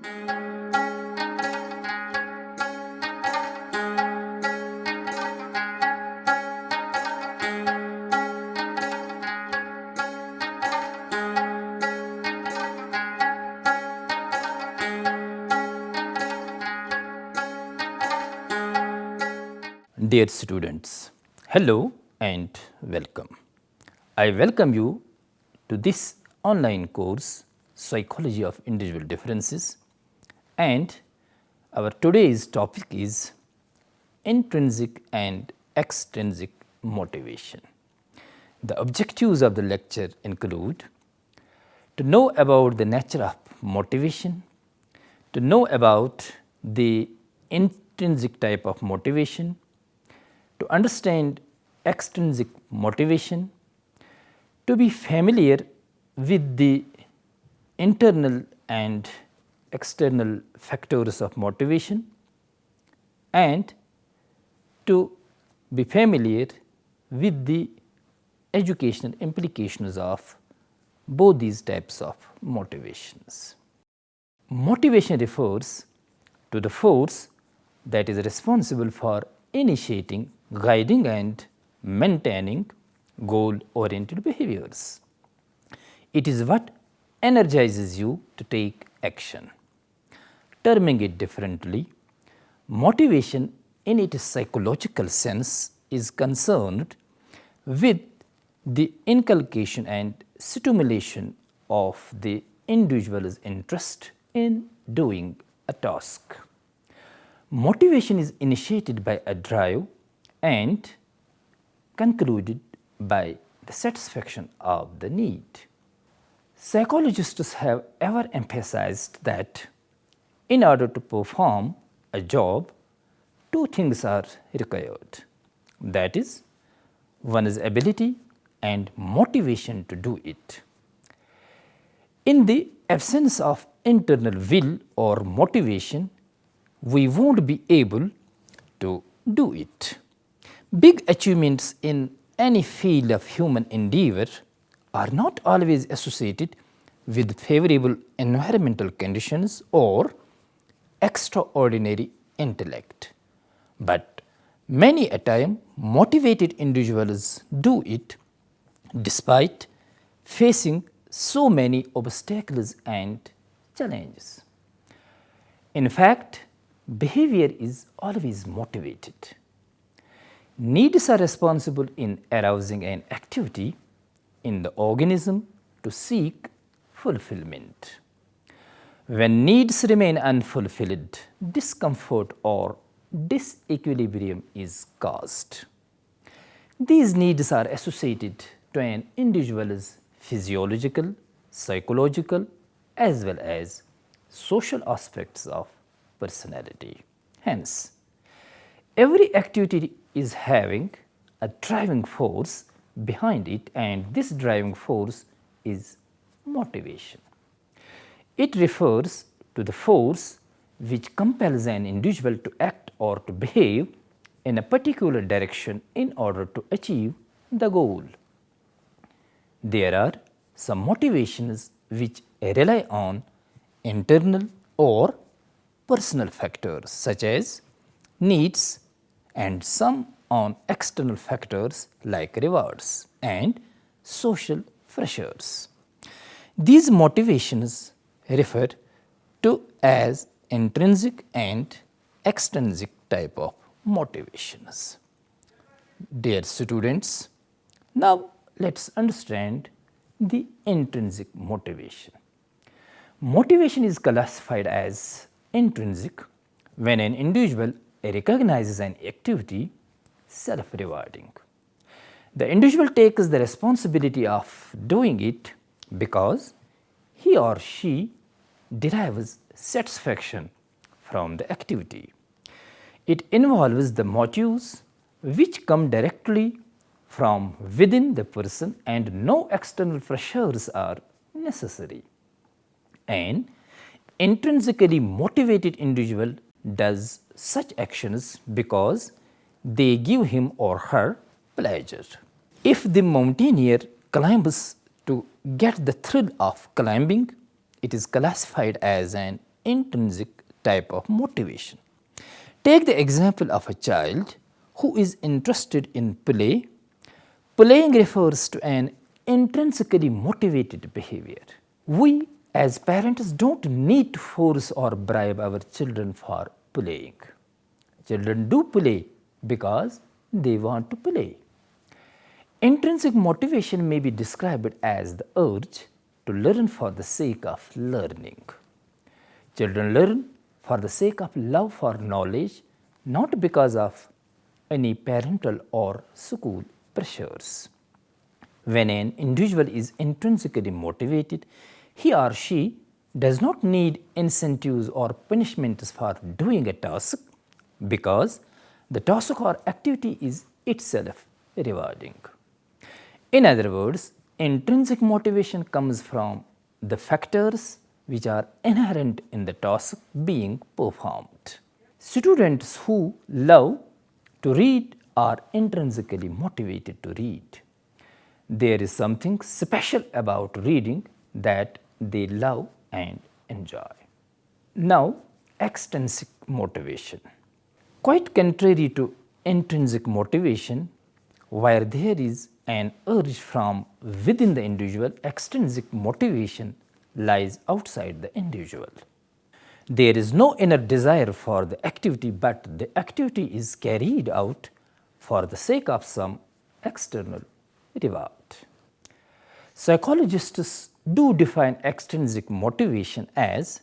Dear students, hello and welcome. I welcome you to this online course, Psychology of Individual Differences, and our today's topic is Intrinsic and Extrinsic Motivation. The objectives of the lecture include to know about the nature of motivation, to know about the intrinsic type of motivation, to understand extrinsic motivation, to be familiar with the internal and external factors of motivation, and to be familiar with the educational implications of both these types of motivations. Motivation refers to the force that is responsible for initiating, guiding and maintaining goal-oriented behaviors. It is what energizes you to take action. Terming it differently, motivation in its psychological sense is concerned with the inculcation and stimulation of the individual's interest in doing a task. Motivation is initiated by a drive and concluded by the satisfaction of the need. Psychologists have ever emphasized that in order to perform a job, two things are required. That is, one is ability and motivation to do it. In the absence of internal will or motivation, we won't be able to do it. Big achievements in any field of human endeavor are not always associated with favorable environmental conditions or extraordinary intellect, but many a time motivated individuals do it despite facing so many obstacles and challenges. In fact, behavior is always motivated. Needs are responsible in arousing an activity in the organism to seek fulfillment. When needs remain unfulfilled, discomfort or disequilibrium is caused. These needs are associated to an individual's physiological, psychological, as well as social aspects of personality. Hence, every activity is having a driving force behind it, and this driving force is motivation. It refers to the force which compels an individual to act or to behave in a particular direction in order to achieve the goal. There are some motivations which rely on internal or personal factors such as needs, and some on external factors like rewards and social pressures. These motivations refer to as intrinsic and extrinsic type of motivations. Dear students, now let us understand the intrinsic motivation. Motivation is classified as intrinsic when an individual recognizes an activity self-rewarding. The individual takes the responsibility of doing it because he or she derives satisfaction from the activity. It involves the motives which come directly from within the person and no external pressures are necessary. An intrinsically motivated individual does such actions because they give him or her pleasure. If the mountaineer climbs to get the thrill of climbing, it is classified as an intrinsic type of motivation. Take the example of a child who is interested in play. Playing refers to an intrinsically motivated behavior. We as parents do not need to force or bribe our children for playing. Children do play because they want to play. Intrinsic motivation may be described as the urge to learn for the sake of learning. Children learn for the sake of love for knowledge, not because of any parental or school pressures. When an individual is intrinsically motivated, he or she does not need incentives or punishments for doing a task because the task or activity is itself rewarding. In other words, intrinsic motivation comes from the factors which are inherent in the task being performed. Students who love to read are intrinsically motivated to read. There is something special about reading that they love and enjoy. Now, extrinsic motivation. Quite contrary to intrinsic motivation, where there is an urge from within the individual, extrinsic motivation lies outside the individual. There is no inner desire for the activity, but the activity is carried out for the sake of some external reward. Psychologists do define extrinsic motivation as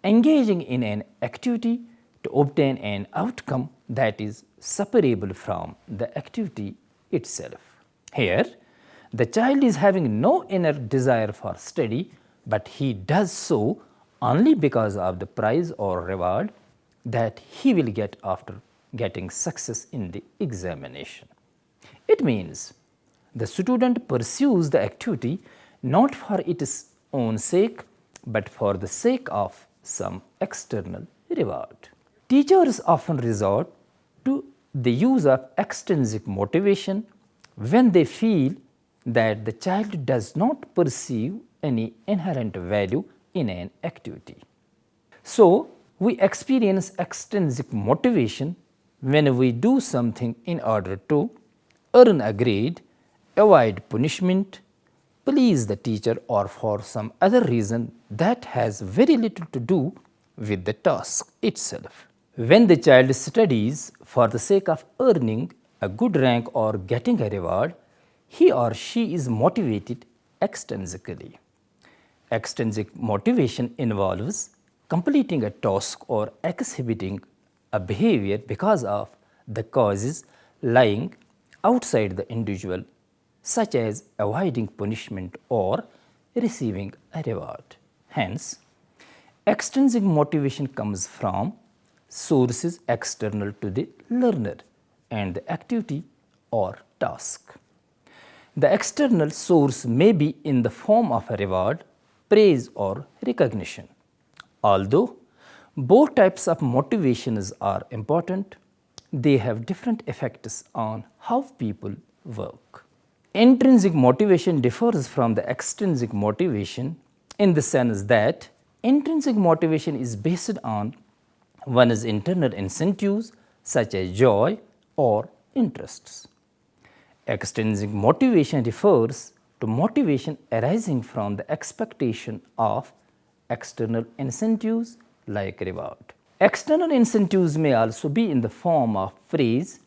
engaging in an activity to obtain an outcome that is separable from the activity itself. Here, the child is having no inner desire for study, but he does so only because of the prize or reward that he will get after getting success in the examination. It means the student pursues the activity not for its own sake, but for the sake of some external reward. Teachers often resort to the use of extrinsic motivation when they feel that the child does not perceive any inherent value in an activity. So, we experience extrinsic motivation when we do something in order to earn a grade, avoid punishment, please the teacher, or for some other reason that has very little to do with the task itself. When the child studies for the sake of earning a good rank or getting a reward, he or she is motivated extrinsically. Extrinsic motivation involves completing a task or exhibiting a behavior because of the causes lying outside the individual, such as avoiding punishment or receiving a reward. Hence, extrinsic motivation comes from sources external to the learner and the activity or task. The external source may be in the form of a reward, praise or recognition. Although both types of motivations are important, they have different effects on how people work. Intrinsic motivation differs from the extrinsic motivation in the sense that intrinsic motivation is based on one's internal incentives such as joy or interests. Extrinsic motivation refers to motivation arising from the expectation of external incentives like reward. External incentives may also be in the form of praise,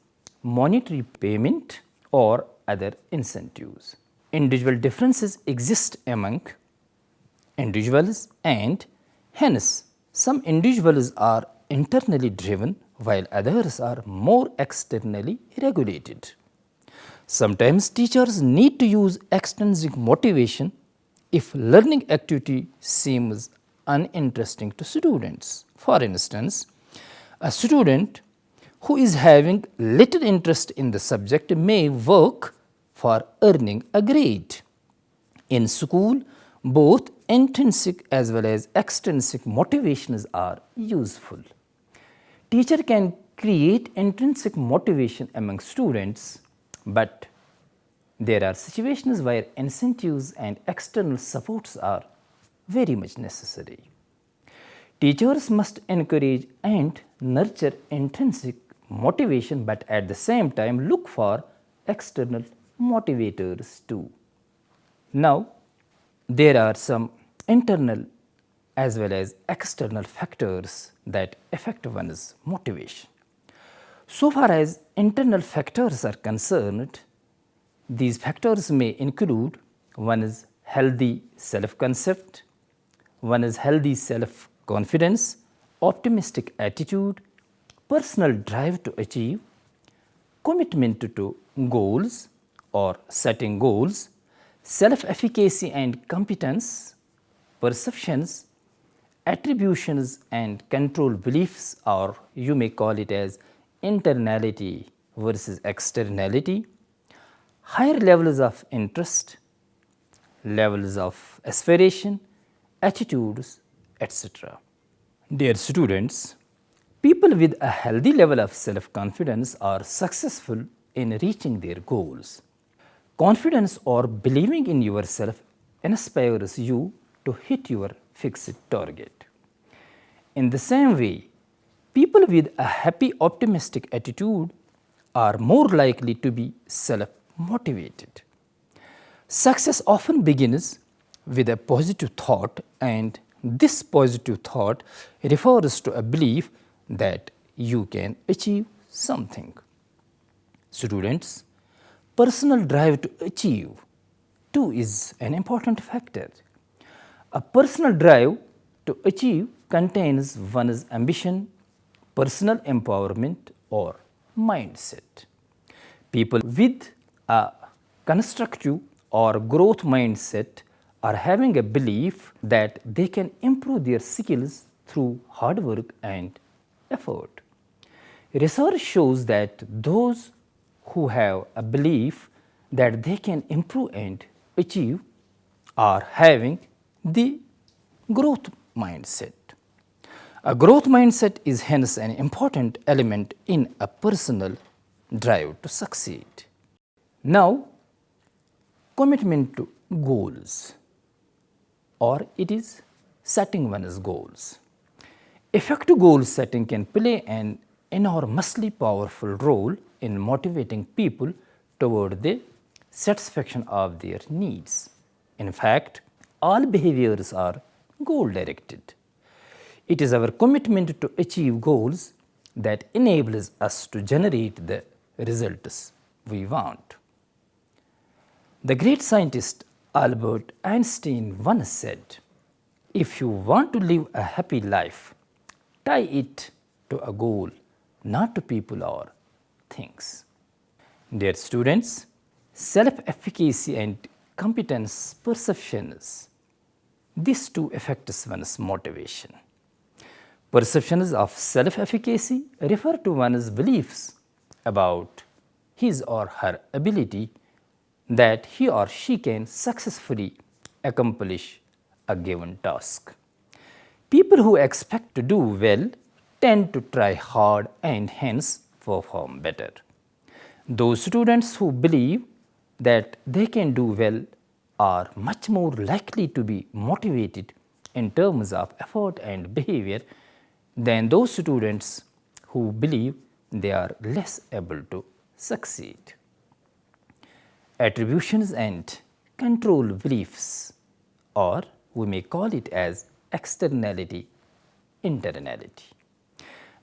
monetary payment, or other incentives. Individual differences exist among individuals, and hence some individuals are internally driven while others are more externally regulated. Sometimes teachers need to use extrinsic motivation if learning activity seems uninteresting to students. For instance, a student who is having little interest in the subject may work for earning a grade. In school, both intrinsic as well as extrinsic motivations are useful. Teacher can create intrinsic motivation among students, but there are situations where incentives and external supports are very much necessary. Teachers must encourage and nurture intrinsic motivation, but at the same time look for external motivators too. Now, there are some internal as well as external factors that affect one's motivation. So far as internal factors are concerned, these factors may include one's healthy self-concept, one's healthy self-confidence, optimistic attitude, personal drive to achieve, commitment to goals or setting goals, self-efficacy and competence, perceptions, attributions and control beliefs, or you may call it as internality versus externality, higher levels of interest, levels of aspiration, attitudes, etc. Dear students, people with a healthy level of self-confidence are successful in reaching their goals. Confidence or believing in yourself inspires you to hit your fixed target. In the same way, people with a happy, optimistic attitude are more likely to be self-motivated. Success often begins with a positive thought, and this positive thought refers to a belief that you can achieve something. Students, personal drive to achieve too is an important factor. A personal drive to achieve contains one's ambition, personal empowerment, or mindset. People with a constructive or growth mindset are having a belief that they can improve their skills through hard work and effort. Research shows that those who have a belief that they can improve and achieve are having the growth mindset. A growth mindset is hence an important element in a personal drive to succeed. Now, commitment to goals, or it is setting one's goals. Effective goal setting can play an enormously powerful role in motivating people toward the satisfaction of their needs. In fact, all behaviors are goal directed. It is our commitment to achieve goals that enables us to generate the results we want. The great scientist Albert Einstein once said, "If you want to live a happy life, tie it to a goal, not to people or things." Dear students, self-efficacy and competence perceptions, these two affects one's motivation. Perceptions of self-efficacy refer to one's beliefs about his or her ability that he or she can successfully accomplish a given task. People who expect to do well tend to try hard and hence perform better. Those students who believe that they can do well are much more likely to be motivated in terms of effort and behavior than those students who believe they are less able to succeed. Attributions and control beliefs, or we may call it as externality, internality.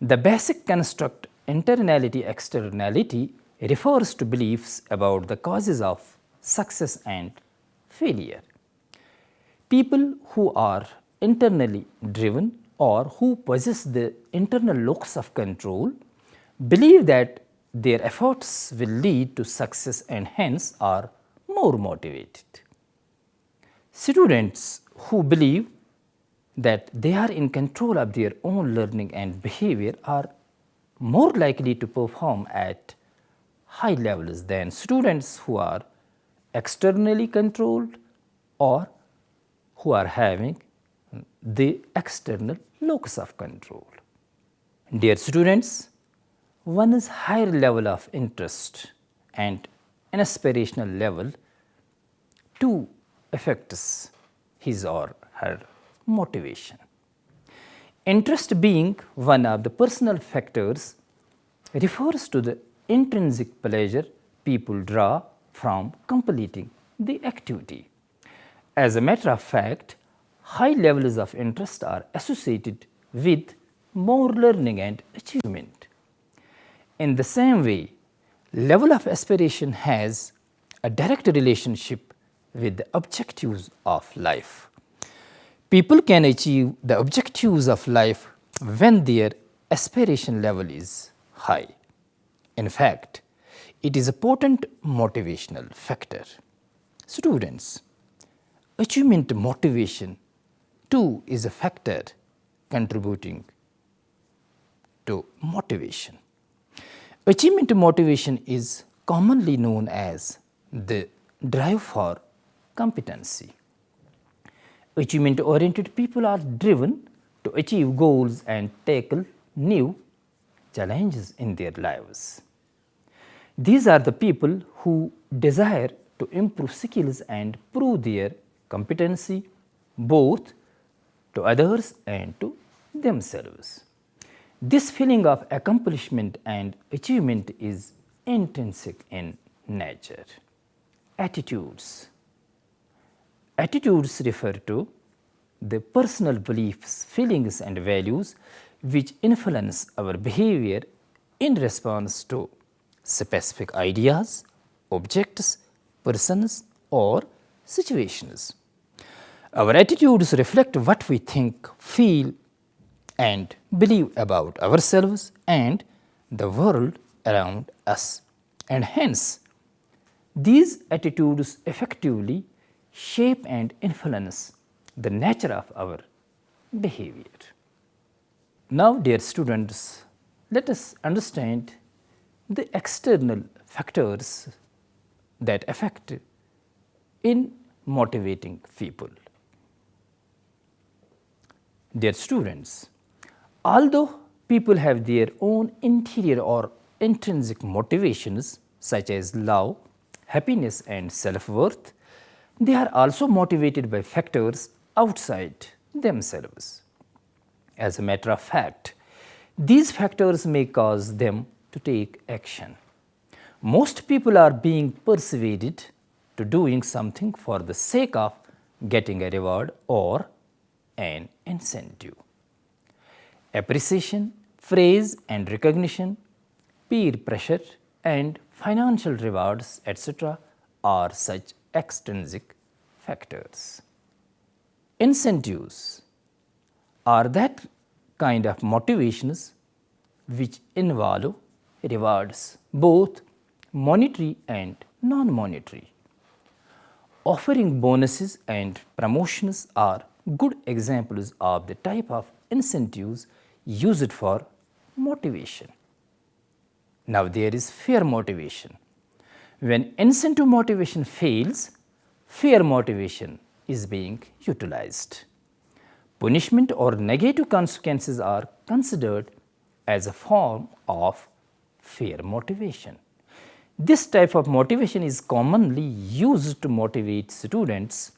The basic construct internality externality refers to beliefs about the causes of success and failure. People who are internally driven or who possess the internal locus of control believe that their efforts will lead to success and hence are more motivated. Students who believe that they are in control of their own learning and behavior are more likely to perform at high levels than students who are externally controlled or who are having the external locus of control. Dear students, one's higher level of interest and an aspirational level too affects his or her motivation. Interest being one of the personal factors refers to the intrinsic pleasure people draw from completing the activity. As a matter of fact, high levels of interest are associated with more learning and achievement. In the same way, level of aspiration has a direct relationship with the objectives of life. People can achieve the objectives of life when their aspiration level is high. In fact, it is a potent motivational factor. Students, achievement motivation too is a factor contributing to motivation. Achievement motivation is commonly known as the drive for competency. Achievement-oriented people are driven to achieve goals and tackle new challenges in their lives. These are the people who desire to improve skills and prove their competency both to others and to themselves. This feeling of accomplishment and achievement is intrinsic in nature. Attitudes. Attitudes refer to the personal beliefs, feelings, and values which influence our behavior in response to specific ideas, objects, persons, or situations. Our attitudes reflect what we think, feel, and believe about ourselves and the world around us, and hence, these attitudes effectively shape and influence the nature of our behavior. Now, dear students, let us understand the external factors that affect in motivating people. Dear students, although people have their own interior or intrinsic motivations such as love, happiness, and self-worth, they are also motivated by factors outside themselves. As a matter of fact, these factors may cause them to take action. Most people are being persuaded to doing something for the sake of getting a reward or an incentive. Appreciation, praise and recognition, peer pressure, and financial rewards, etc., are such extrinsic factors. Incentives are that kind of motivations which involve rewards, both monetary and non-monetary. Offering bonuses and promotions are good examples of the type of incentives used for motivation. Now, there is fear motivation. When incentive motivation fails, fear motivation is being utilized. Punishment or negative consequences are considered as a form of fear motivation. This type of motivation is commonly used to motivate students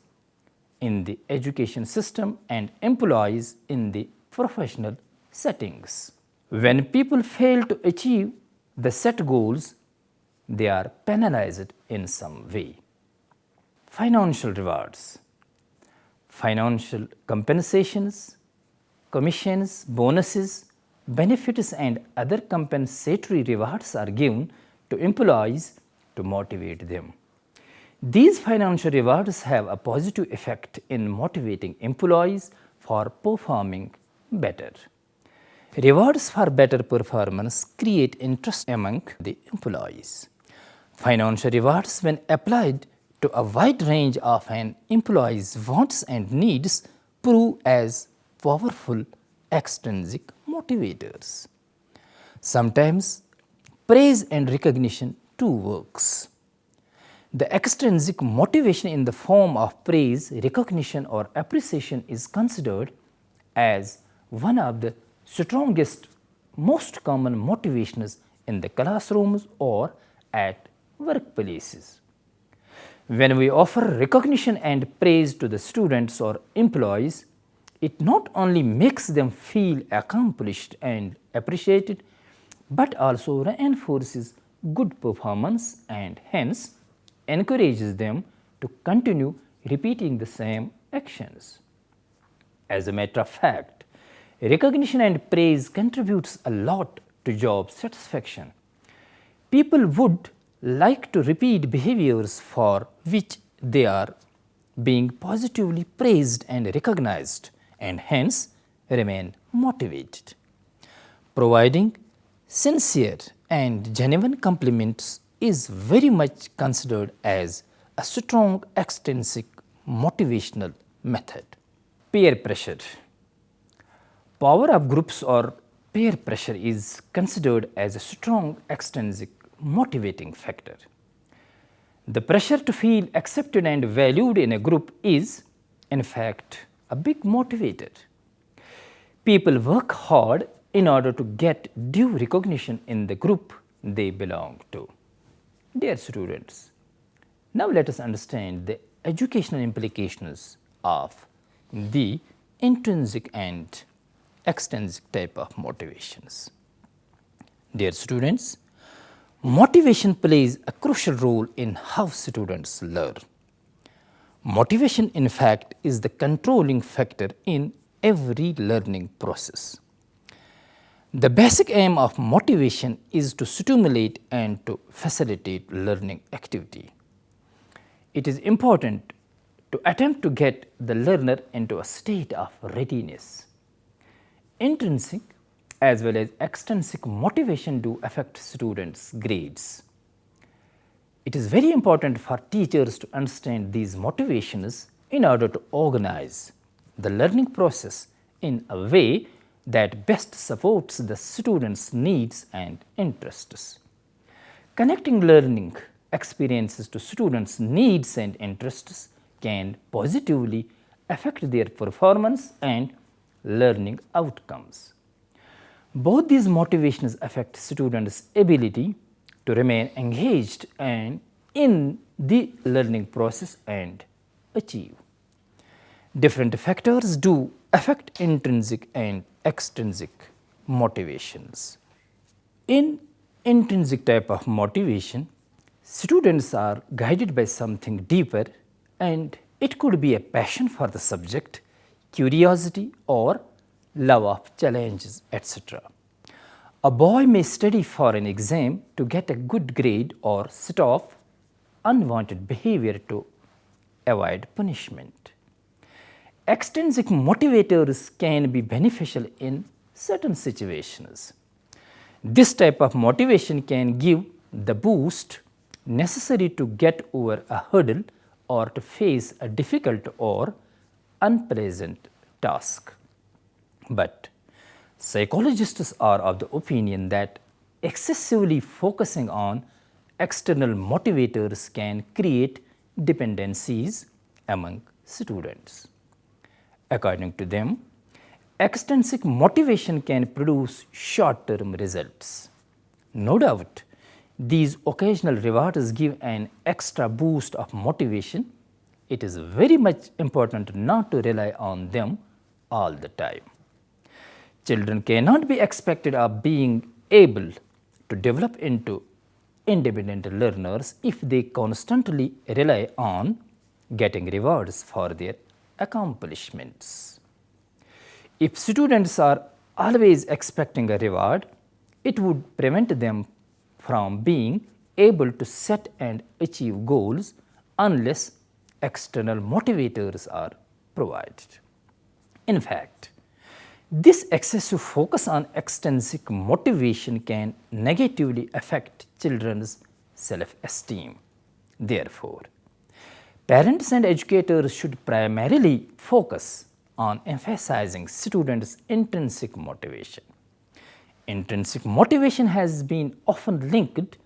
in the education system and employees in the professional settings. When people fail to achieve the set goals, they are penalized in some way. Financial rewards. Financial compensations, commissions, bonuses, benefits, and other compensatory rewards are given to employees to motivate them. These financial rewards have a positive effect in motivating employees for performing better. Rewards for better performance create interest among the employees. Financial rewards, when applied to a wide range of an employee's wants and needs, prove as powerful extrinsic motivators. Sometimes praise and recognition too works. The extrinsic motivation in the form of praise, recognition, or appreciation is considered as one of the strongest, most common motivations in the classrooms or at workplaces. When we offer recognition and praise to the students or employees, it not only makes them feel accomplished and appreciated, but also reinforces good performance and hence encourages them to continue repeating the same actions. As a matter of fact, recognition and praise contributes a lot to job satisfaction. People would like to repeat behaviors for which they are being positively praised and recognized and hence remain motivated. Providing sincere and genuine compliments is very much considered as a strong extrinsic motivational method. Peer pressure. Power of groups or peer pressure is considered as a strong extrinsic motivating factor. The pressure to feel accepted and valued in a group is, in fact, a big motivator. People work hard in order to get due recognition in the group they belong to. Dear students, now let us understand the educational implications of the intrinsic and extrinsic type of motivations. Dear students, motivation plays a crucial role in how students learn. Motivation, in fact, is the controlling factor in every learning process. The basic aim of motivation is to stimulate and to facilitate learning activity. It is important to attempt to get the learner into a state of readiness. Intrinsic as well as extrinsic motivation do affect students' grades. It is very important for teachers to understand these motivations in order to organize the learning process in a way that best supports the students' needs and interests. Connecting learning experiences to students' needs and interests can positively affect their performance and learning outcomes. Both these motivations affect students' ability to remain engaged and in the learning process and achieve. Different factors do affect intrinsic and extrinsic motivations. In intrinsic type of motivation, students are guided by something deeper, and it could be a passion for the subject, curiosity or love of challenges, etc. A boy may study for an exam to get a good grade or stop unwanted behavior to avoid punishment. Extrinsic motivators can be beneficial in certain situations. This type of motivation can give the boost necessary to get over a hurdle or to face a difficult or unpleasant task. But psychologists are of the opinion that excessively focusing on external motivators can create dependencies among students. According to them, extrinsic motivation can produce short-term results. No doubt, these occasional rewards give an extra boost of motivation. It is very much important not to rely on them all the time. Children cannot be expected of being able to develop into independent learners if they constantly rely on getting rewards for their accomplishments. If students are always expecting a reward, it would prevent them from being able to set and achieve goals unless external motivators are provided. In fact, this excessive focus on extrinsic motivation can negatively affect children's self-esteem. Therefore, parents and educators should primarily focus on emphasizing students' intrinsic motivation. Intrinsic motivation has been often linked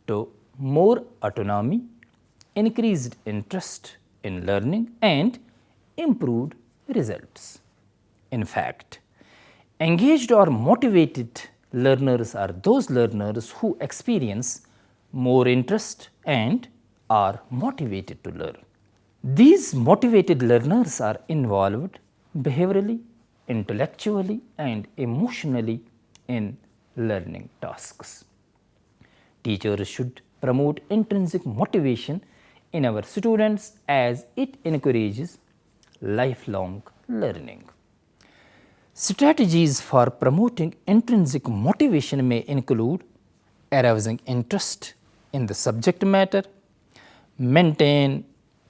to more autonomy, increased interest in learning, and improved results. In fact, engaged or motivated learners are those learners who experience more interest and are motivated to learn. These motivated learners are involved behaviorally, intellectually, and emotionally in learning tasks. Teachers should promote intrinsic motivation in our students as it encourages lifelong learning. Strategies for promoting intrinsic motivation may include arousing interest in the subject matter, maintain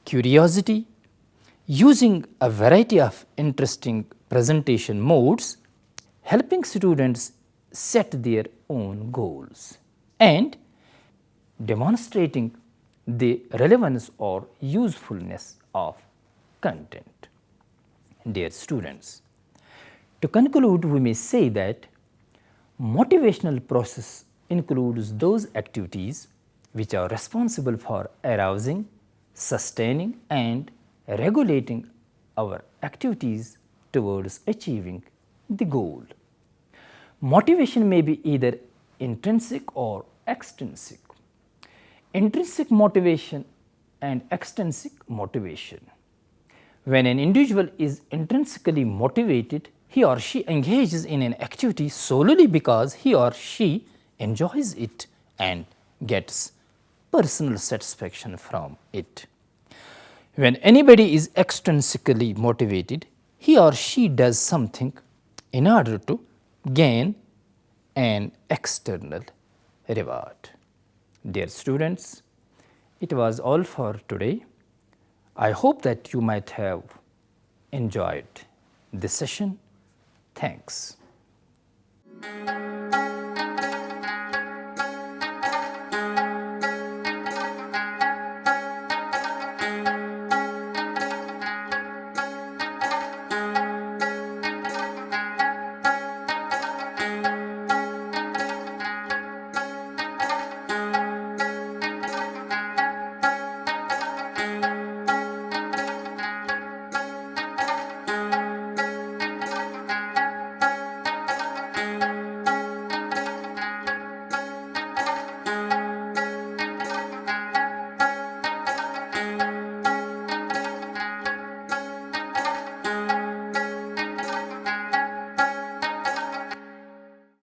curiosity, using a variety of interesting presentation modes, helping students set their own goals, and demonstrating the relevance or usefulness of content. Dear students, to conclude, we may say that motivational process includes those activities which are responsible for arousing, sustaining, and regulating our activities towards achieving the goal. Motivation may be either intrinsic or extrinsic. Intrinsic motivation and extrinsic motivation. When an individual is intrinsically motivated, he or she engages in an activity solely because he or she enjoys it and gets personal satisfaction from it. When anybody is extrinsically motivated, he or she does something in order to gain an external reward. Dear students, it was all for today. I hope that you might have enjoyed this session. Thanks.